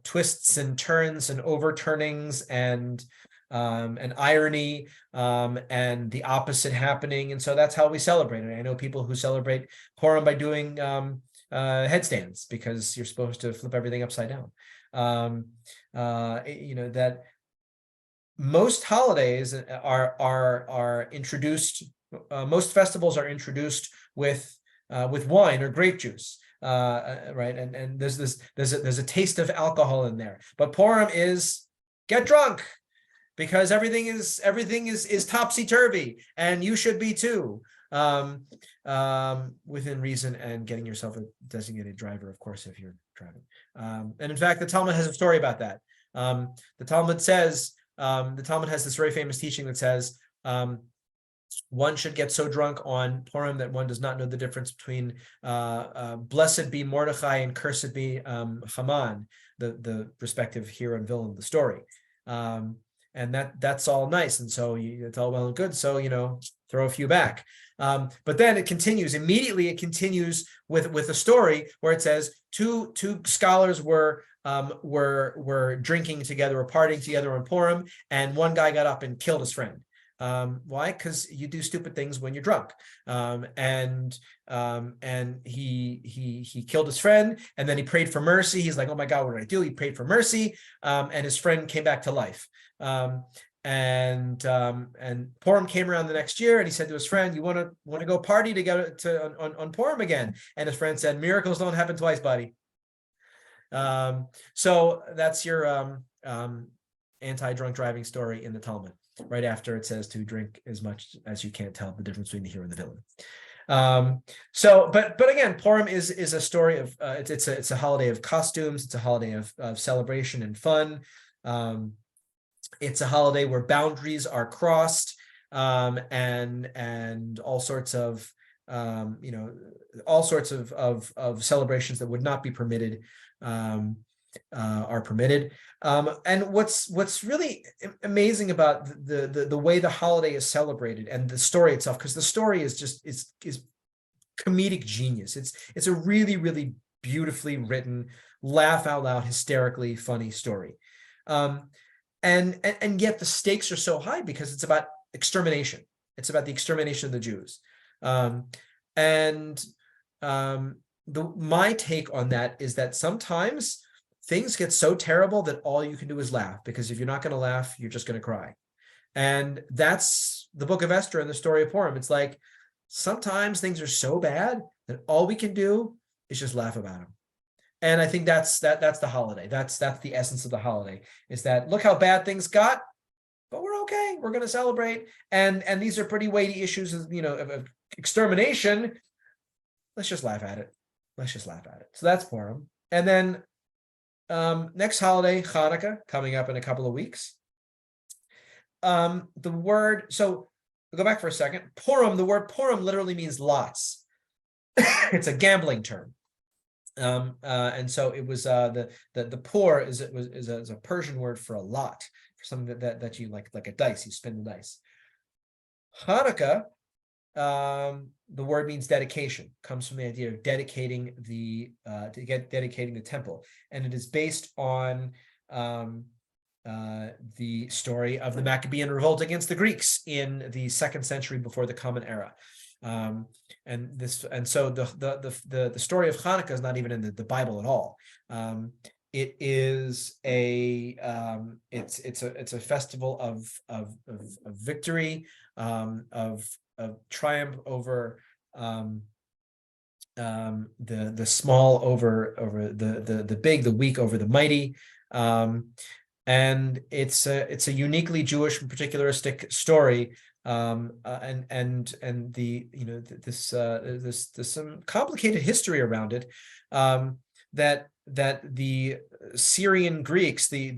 twists and turns and overturnings and irony, and the opposite happening. And so that's how we celebrate it. I know people who celebrate Purim by doing headstands because you're supposed to flip everything upside down. That most holidays are introduced. Most festivals are introduced with wine or grape juice, right? And there's a taste of alcohol in there. But Purim is get drunk, because everything is topsy-turvy, and you should be too, within reason, and getting yourself a designated driver, of course, if you're driving. And in fact, the Talmud has a story about that. The Talmud says, the Talmud has this very famous teaching that says, one should get so drunk on Purim that one does not know the difference between blessed be Mordechai and cursed be Haman, the respective hero and villain of the story. And that's all nice, and so it's all well and good. So throw a few back, but then it continues immediately. It continues with a story where it says two scholars were drinking together or partying together on Purim, and one guy got up and killed his friend. Why? Because you do stupid things when you're drunk. And he killed his friend, and then he prayed for mercy. He's like, oh my God, what did I do? He prayed for mercy, and his friend came back to life. And Purim came around the next year, and he said to his friend, "You want to go party together on Purim again?" And his friend said, "Miracles don't happen twice, buddy." So that's your anti-drunk driving story in the Talmud, right after it says to drink as much as you can't tell the difference between the hero and the villain. So, but again, Purim is a story of it's a holiday of costumes. It's a holiday of celebration and fun. It's a holiday where boundaries are crossed, and all sorts of all sorts of celebrations that would not be permitted are permitted. And what's really amazing about the way the holiday is celebrated and the story itself, because the story is just is comedic genius. It's a really, really beautifully written, laugh out loud, hysterically funny story. And yet the stakes are so high because it's about extermination. It's about the extermination of the Jews. My take on that is that sometimes things get so terrible that all you can do is laugh, because if you're not going to laugh, you're just going to cry. And that's the book of Esther and the story of Purim. It's like sometimes things are so bad that all we can do is just laugh about them. And I think that's the holiday. That's the essence of the holiday, is that look how bad things got, but we're okay. We're going to celebrate. And these are pretty weighty issues, of extermination. Let's just laugh at it. Let's just laugh at it. So that's Purim. And then next holiday, Hanukkah, coming up in a couple of weeks. So we'll go back for a second. Purim, the word Purim literally means lots. It's a gambling term. And so it was the pur is a Persian word for a lot, for something that you like a dice, you spin the dice. Hanukkah, the word means dedication, comes from the idea of dedicating dedicating the temple, and it is based on the story of the Maccabean revolt against the Greeks in the 2nd century before the Common Era. So the story of Hanukkah is not even in the Bible at all. It is it's a festival of victory, of triumph over the small over the big, the weak over the mighty. And it's a uniquely Jewish and particularistic story. There's some complicated history around it, that the Syrian Greeks, the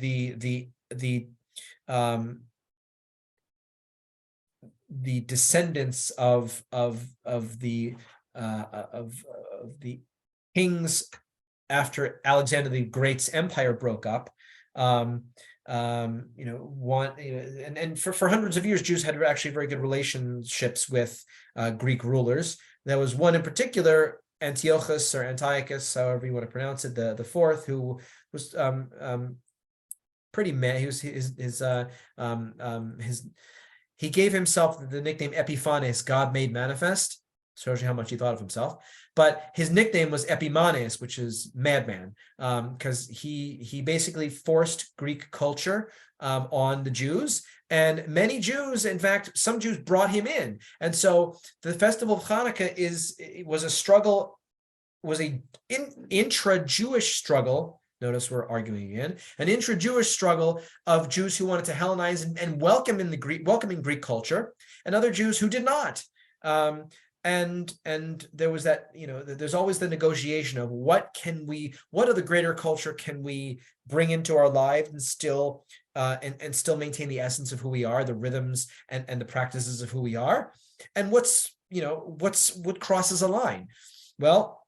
descendants of the kings after Alexander the Great's empire broke up, and for hundreds of years, Jews had actually very good relationships with Greek rulers. There was one in particular, Antiochus or Antiochus, however you want to pronounce it, the fourth, who was pretty mad. He was he gave himself the nickname Epiphanes, God made manifest. Shows you how much he thought of himself. But his nickname was Epimanes, which is madman, because he basically forced Greek culture on the Jews. And many Jews, in fact, some Jews brought him in. And so the festival of Hanukkah was an intra-Jewish struggle. Notice we're arguing again. An intra-Jewish struggle of Jews who wanted to Hellenize and welcoming Greek culture, and other Jews who did not. And there was that, there's always the negotiation of what other greater culture can we bring into our lives and still still maintain the essence of who we are, the rhythms and the practices of who we are, and what crosses a line. Well,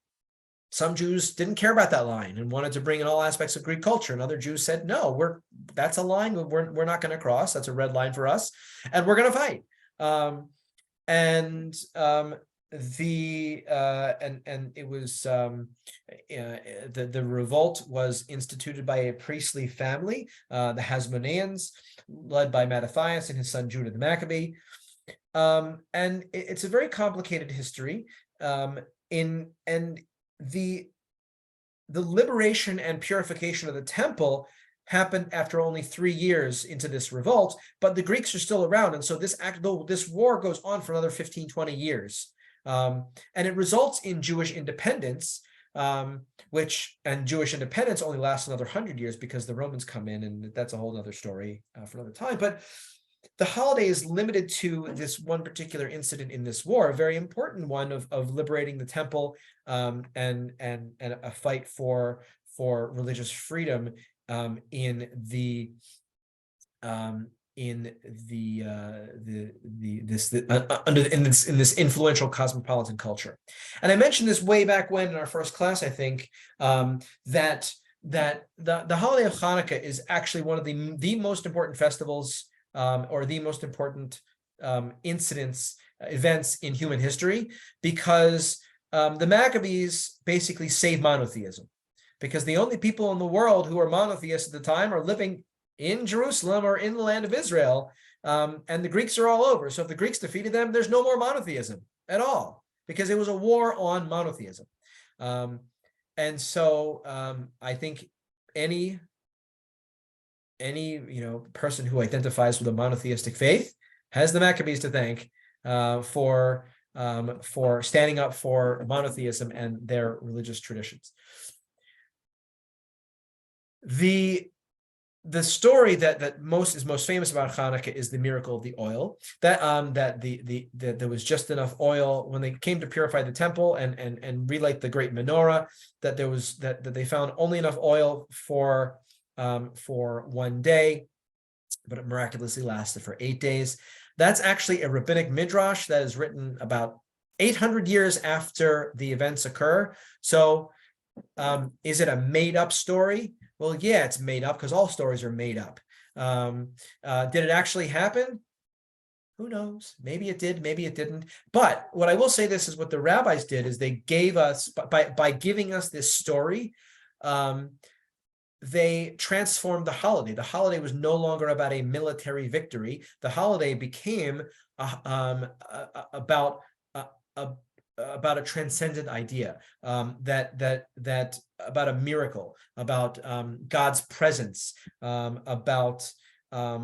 some Jews didn't care about that line and wanted to bring in all aspects of Greek culture, and other Jews said, no, that's a line we're not going to cross. That's a red line for us, and we're going to fight. And it was the revolt was instituted by a priestly family, the Hasmoneans, led by Mattathias and his son Judah the Maccabee. And it's a very complicated history. The liberation and purification of the temple happened after only 3 years into this revolt, but the Greeks are still around. And so this war goes on for another 15, 20 years. And it results in Jewish independence, and Jewish independence only lasts another 100 years because the Romans come in, and that's a whole other story for another time. But the holiday is limited to this one particular incident in this war, a very important one of liberating the temple, and a fight for religious freedom in this influential cosmopolitan culture. And I mentioned this way back when in our first class, I think, that the holiday of Hanukkah is actually one of the most important festivals, or the most important events in human history, because the Maccabees basically saved monotheism, because the only people in the world who are monotheists at the time are living in Jerusalem or in the land of Israel, and the Greeks are all over. So if the Greeks defeated them, there's no more monotheism at all, because it was a war on monotheism. And so I think any person who identifies with a monotheistic faith has the Maccabees to thank for standing up for monotheism and their religious traditions. The story that is most famous about Hanukkah is the miracle of the oil. That there was just enough oil when they came to purify the temple and relight the great menorah, that they found only enough oil for 1 day, but it miraculously lasted for 8 days. That's actually a rabbinic midrash that is written about 800 years after the events occur. So is it a made-up story? Well, yeah, it's made up, because all stories are made up. Did it actually happen? Who knows? Maybe it did, maybe it didn't. But what I will say, this is what the rabbis did, is they gave us, by giving us this story, they transformed the holiday. The holiday was no longer about a military victory. The holiday became about a transcendent idea, that about a miracle, about God's presence, about a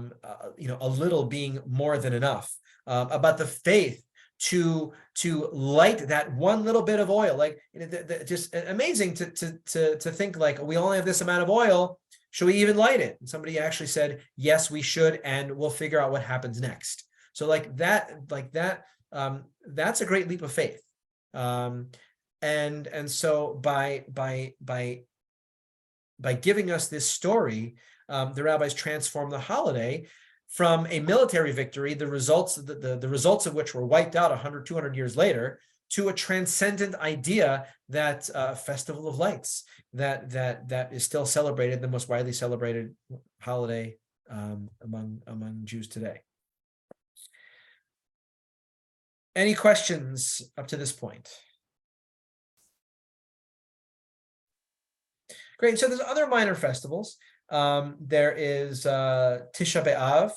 little being more than enough, about the faith to light that one little bit of oil. Like, just amazing to think, like, we only have this amount of oil, should we even light it? And somebody actually said, yes, we should, and we'll figure out what happens next. So that's a great leap of faith. And so by giving us this story, the rabbis transformed the holiday from a military victory, the results of which were wiped out 100, 200 years later, to a transcendent idea, that festival of lights that is still celebrated, the most widely celebrated holiday among Jews today. Any questions up to this point? Great. So there's other minor festivals. There is Tisha B'Av,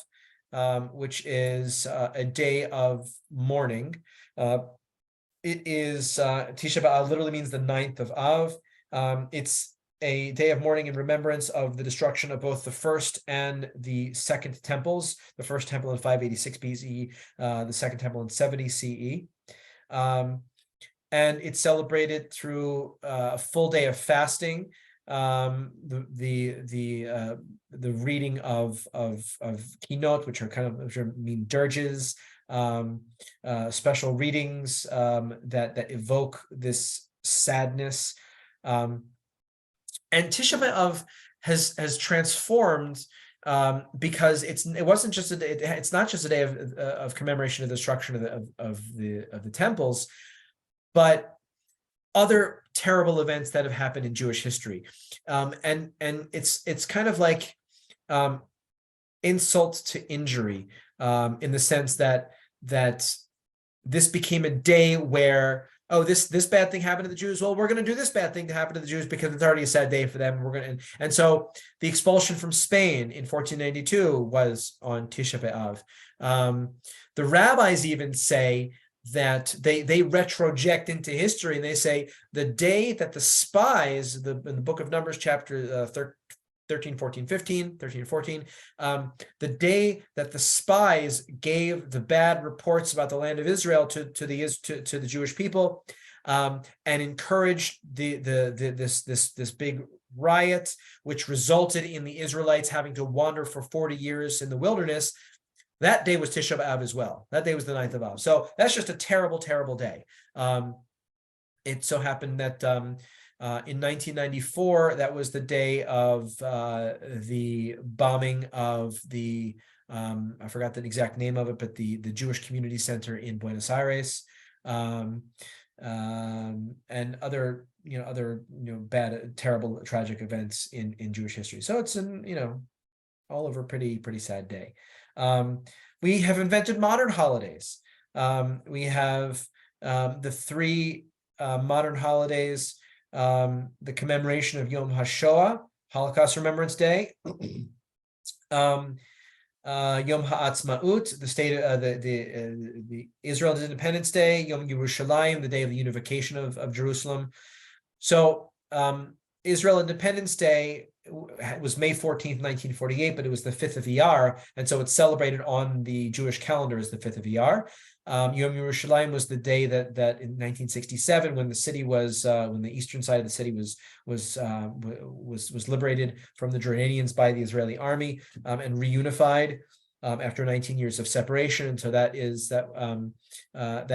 which is a day of mourning. It is Tisha B'Av literally means the 9th of Av. It's a day of mourning in remembrance of the destruction of both the first and the second temples. The first temple in 586 BCE, the second temple in 70 CE. And it's celebrated through a full day of fasting, the reading of kinot, which mean dirges, special readings that evoke this sadness. And Tisha B'Av has transformed, because it's not just a day of commemoration of the destruction of the temples, but other terrible events that have happened in Jewish history, and it's kind of like insult to injury, in the sense that this became a day where, oh, this bad thing happened to the Jews. Well, we're going to do this bad thing to happen to the Jews because it's already a sad day for them. And so the expulsion from Spain in 1492 was on Tisha B'Av. The rabbis even say that they retroject into history, and they say the day that the spies, in the book of Numbers, chapter 13, 14, 15, 13 and 14, the day that the spies gave the bad reports about the land of Israel to the Jewish people, and encouraged this big riot, which resulted in the Israelites having to wander for 40 years in the wilderness. That day was Tisha B'Av as well. That day was the 9th of Av. So that's just a terrible, terrible day. It so happened that in 1994, that was the day of the bombing of the, I forgot the exact name of it, but the Jewish Community Center in Buenos Aires, and other bad, terrible, tragic events in Jewish history. So it's all over pretty sad day. We have invented modern holidays. We have the 3 modern holidays, the commemoration of Yom HaShoah, Holocaust Remembrance Day, Yom HaAtzmaut, the state, the Israel Independence Day, Yom Yerushalayim, the day of the unification of Jerusalem. So Israel Independence Day was May 14th, 1948, but it was the 5th of Iyar, and so it's celebrated on the Jewish calendar as the 5th of Iyar. Yom Yerushalayim was the day that in 1967, when the city was when the eastern side of the city was liberated from the Jordanians by the Israeli army, and reunified after 19 years of separation. And so that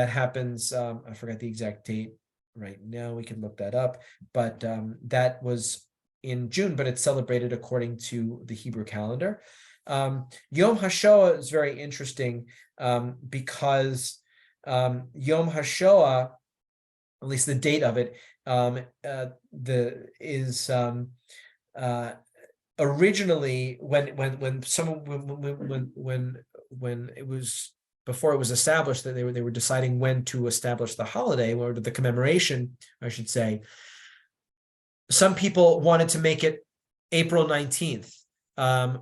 happens. I forgot the exact date right now. We can look that up, but that was in June, but it's celebrated according to the Hebrew calendar. Yom HaShoah is very interesting because Yom HaShoah, at least the date of it, originally when it was, before it was established, that they were deciding when to establish the holiday, or the commemoration, I should say. Some people wanted to make it April 19th,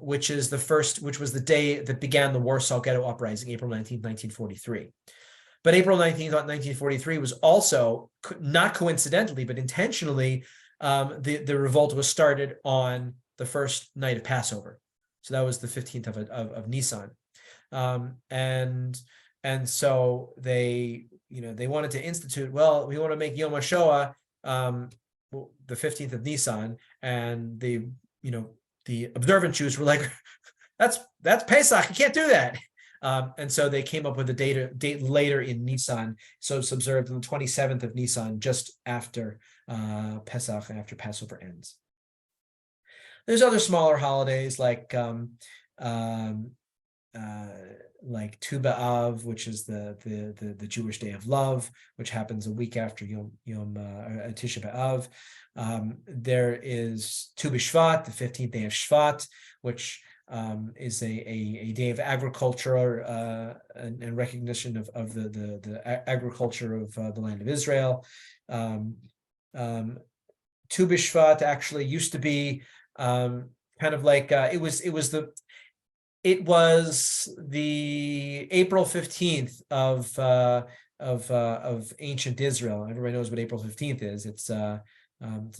which was the day that began the Warsaw Ghetto Uprising, April 19th, 1943. But April 19th, 1943 was also, not coincidentally, but intentionally, the revolt was started on the first night of Passover. So that was the 15th of Nisan. And so they wanted to institute, well, we want to make Yom HaShoah the 15th of Nisan, and the observant Jews were like, that's Pesach, you can't do that. And so they came up with a date later in Nisan. So it's observed on the 27th of Nisan, just after Pesach, after Passover ends. There's other smaller holidays like Tu B'Av, which is the Jewish Day of Love, which happens a week after Yom Tisha B'Av. There is Tu B'Shvat, the 15th day of Shvat, which is a day of agriculture and recognition of the agriculture of the land of Israel. Tu B'Shvat actually used to be kind of like it was the April 15th of ancient Israel. Everybody knows what April 15th is. It's the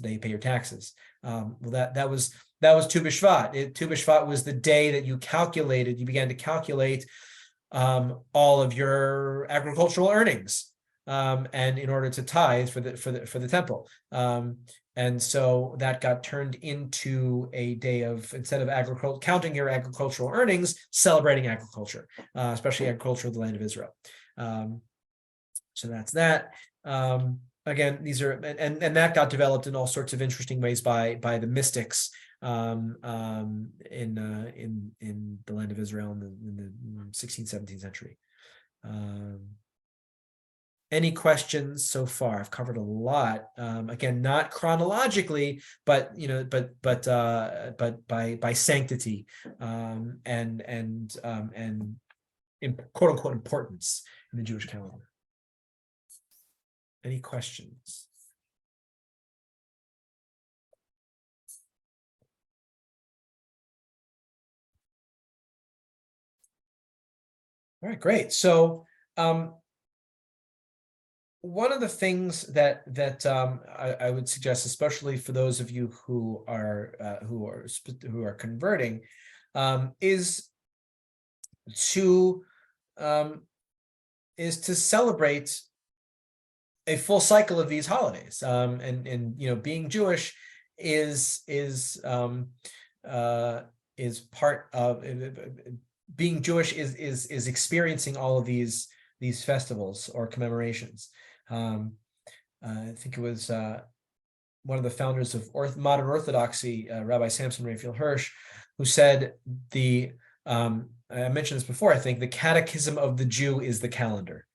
day you pay your taxes. Well, that was Tu B'Shvat. Tu B'Shvat was the day that you began to calculate all of your agricultural earnings, and in order to tithe for the temple. And so that got turned into a day of, instead of counting your agricultural earnings, celebrating agriculture, especially agriculture of the land of Israel. So that's that. Again, these are, and that got developed in all sorts of interesting ways by the mystics in the land of Israel in the 16th, 17th century. Any questions so far? I've covered a lot. Again, not chronologically, but by sanctity, and in quote unquote importance in the Jewish calendar. Any questions? All right, great. So one of the things that I would suggest, especially for those of you who are converting, is to celebrate a full cycle of these holidays. And being Jewish is part of being Jewish is experiencing all of these festivals or commemorations. I think it was one of the founders of modern Orthodoxy, Rabbi Samson Raphael Hirsch, who said I mentioned this before, I think the catechism of the Jew is the calendar.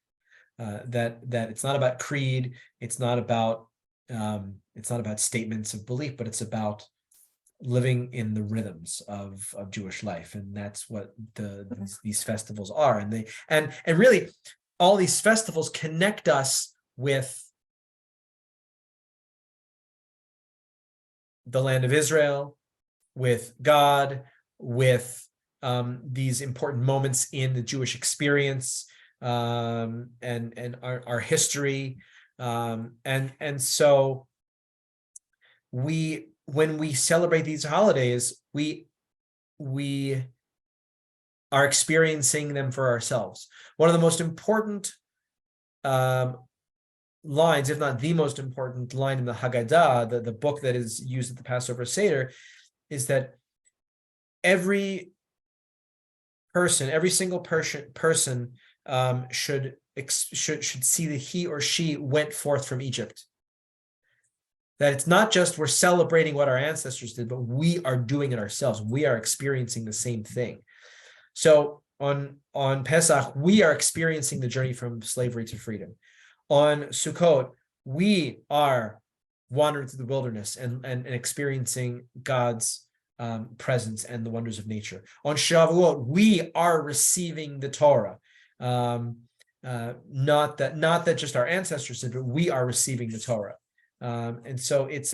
That it's not about creed, it's not about statements of belief, but it's about living in the rhythms of Jewish life, and that's what these festivals are. And really, all these festivals connect us with the land of Israel, with God, with these important moments in the Jewish experience, and our history, and so when we celebrate these holidays, we are experiencing them for ourselves. One of the most important lines, if not the most important line in the Haggadah, the book that is used at the Passover Seder, is that every single person should see that he or she went forth from Egypt. That it's not just we're celebrating what our ancestors did, but we are doing it ourselves. We are experiencing the same thing. So on Pesach, we are experiencing the journey from slavery to freedom. On Sukkot, we are wandering through the wilderness and experiencing God's presence and the wonders of nature. On Shavuot, we are receiving the Torah. Not that just our ancestors did, but we are receiving the Torah. And so it's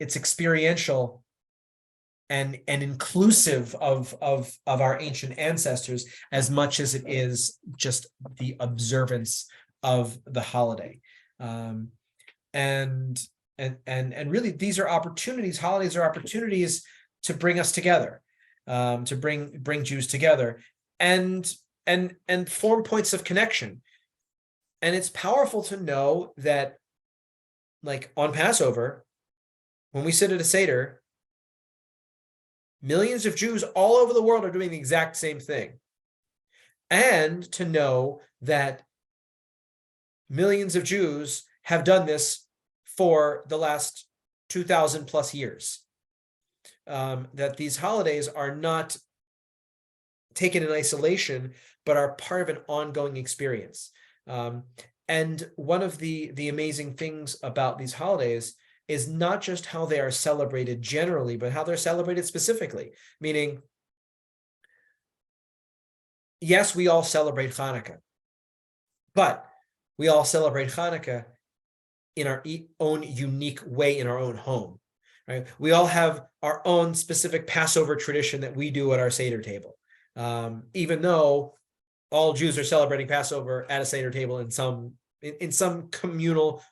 experiential and inclusive of our ancient ancestors as much as it is just the observance of the holiday. And really, these are opportunities. Holidays are opportunities to bring us together, to bring Jews together, and form points of connection. And it's powerful to know that, like on Passover, when we sit at a Seder, millions of Jews all over the world are doing the exact same thing. And to know that millions of Jews have done this for the last 2,000 plus years. That these holidays are not taken in isolation, but are part of an ongoing experience. And one of the amazing things about these holidays is not just how they are celebrated generally, but how they're celebrated specifically. Meaning, yes, we all celebrate Hanukkah, but we all celebrate Hanukkah in our own unique way in our own home, right? We all have our own specific Passover tradition that we do at our Seder table, even though all Jews are celebrating Passover at a Seder table in some communal,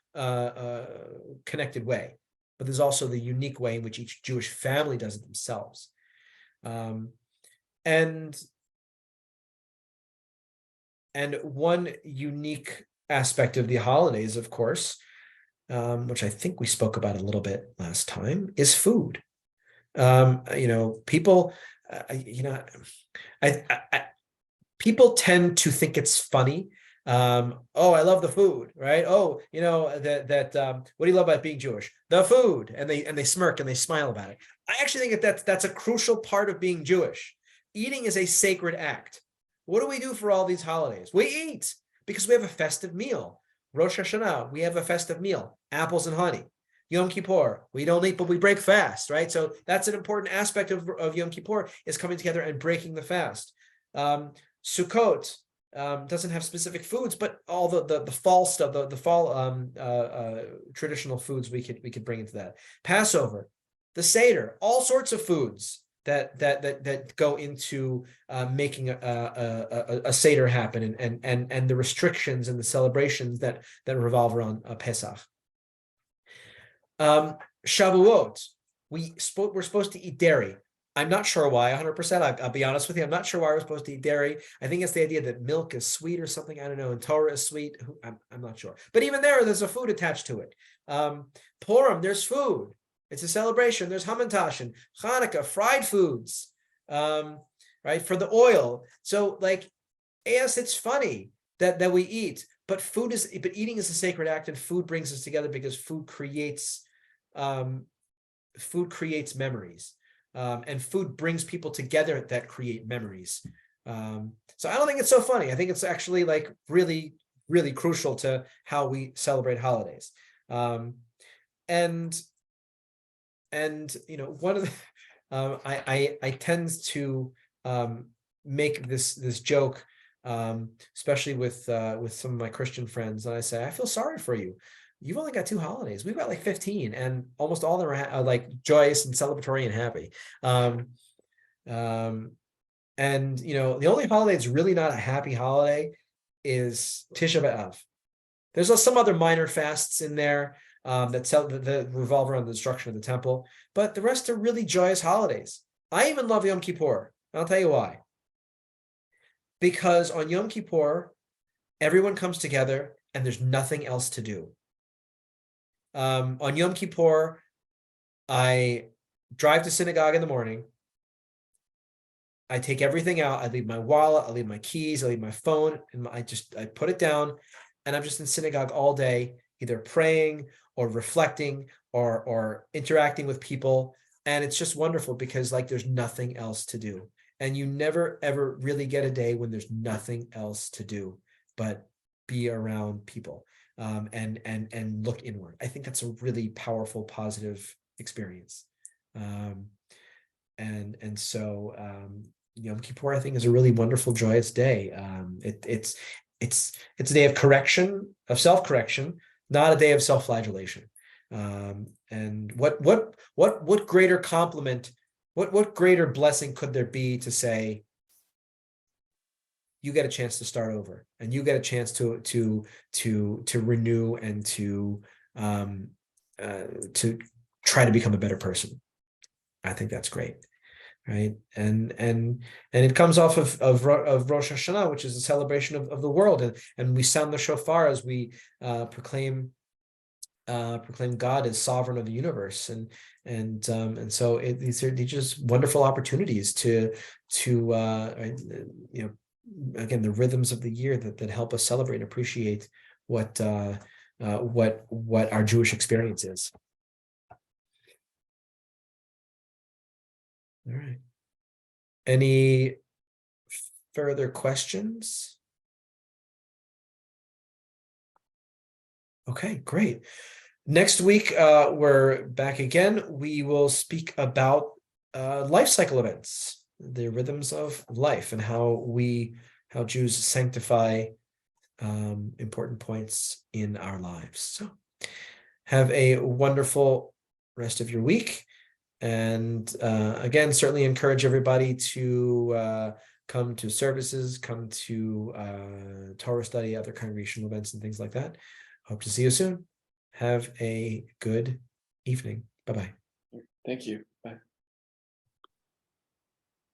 connected way. But there's also the unique way in which each Jewish family does it themselves. And one unique aspect of the holidays, of course, which I think we spoke about a little bit last time, is food. People, people tend to think it's funny. Oh, I love the food, right? Oh, what do you love about being Jewish? The food. And they smirk and they smile about it. I actually think that's a crucial part of being Jewish. Eating is a sacred act. What do we do for all these holidays? We eat because we have a festive meal. Rosh Hashanah, we have a festive meal, apples and honey. Yom Kippur, we don't eat, but we break fast, right? So that's an important aspect of Yom Kippur, is coming together and breaking the fast. Sukkot doesn't have specific foods, but all the fall stuff, the fall traditional foods we could bring into that. Passover, the Seder, all sorts of foods that go into making a Seder happen, and the restrictions and the celebrations that revolve around Pesach. Shavuot, we're supposed to eat dairy. I'm not sure why 100%. I'll be honest with you. I'm not sure why we're supposed to eat dairy. I think it's the idea that milk is sweet or something. I don't know. And Torah is sweet. I'm not sure. But even there's a food attached to it. Purim, there's food. It's a celebration. There's Hamantash and Hanukkah, fried foods, right? For the oil. So like, yes, it's funny that we eat, but eating is a sacred act, and food brings us together because food creates memories. And food brings people together that create memories. So I don't think it's so funny. I think it's actually like really, really crucial to how we celebrate holidays. And you know, one of the I tend to make this joke, especially with some of my Christian friends, and I say, I feel sorry for you. You've only got 2 holidays. We've got like 15, and almost all of them are like joyous and celebratory and happy. And you know, the only holiday that's really not a happy holiday is Tisha B'Av. There's some other minor fasts in there that revolve around the destruction of the temple, but the rest are really joyous holidays. I even love Yom Kippur. I'll tell you why. Because on Yom Kippur, everyone comes together and there's nothing else to do. On Yom Kippur, I drive to synagogue in the morning. I take everything out. I leave my wallet, I leave my keys, I leave my phone, and I put it down, and I'm just in synagogue all day, either praying or reflecting or interacting with people. And it's just wonderful because like there's nothing else to do. And you never ever really get a day when there's nothing else to do but be around people. And look inward. I think that's a really powerful, positive experience. And so Yom Kippur, I think, is a really wonderful, joyous day. It's a day of correction, of self-correction, not a day of self-flagellation. And what greater compliment, what greater blessing could there be to say, you get a chance to start over, and you get a chance to renew and to try to become a better person. I think that's great, right? And it comes off of Rosh Hashanah, which is a celebration of the world, and we sound the shofar as we proclaim God as sovereign of the universe, and so these are just wonderful opportunities to you know, again, the rhythms of the year that help us celebrate and appreciate what our Jewish experience is. All right. Any further questions? Okay, great. Next week, we're back again. We will speak about life cycle events, the rhythms of life, and how Jews sanctify important points in our lives. So have a wonderful rest of your week. And again, certainly encourage everybody to come to services, come to Torah study, other congregational events and things like that. Hope to see you soon. Have a good evening. Bye-bye. Thank you.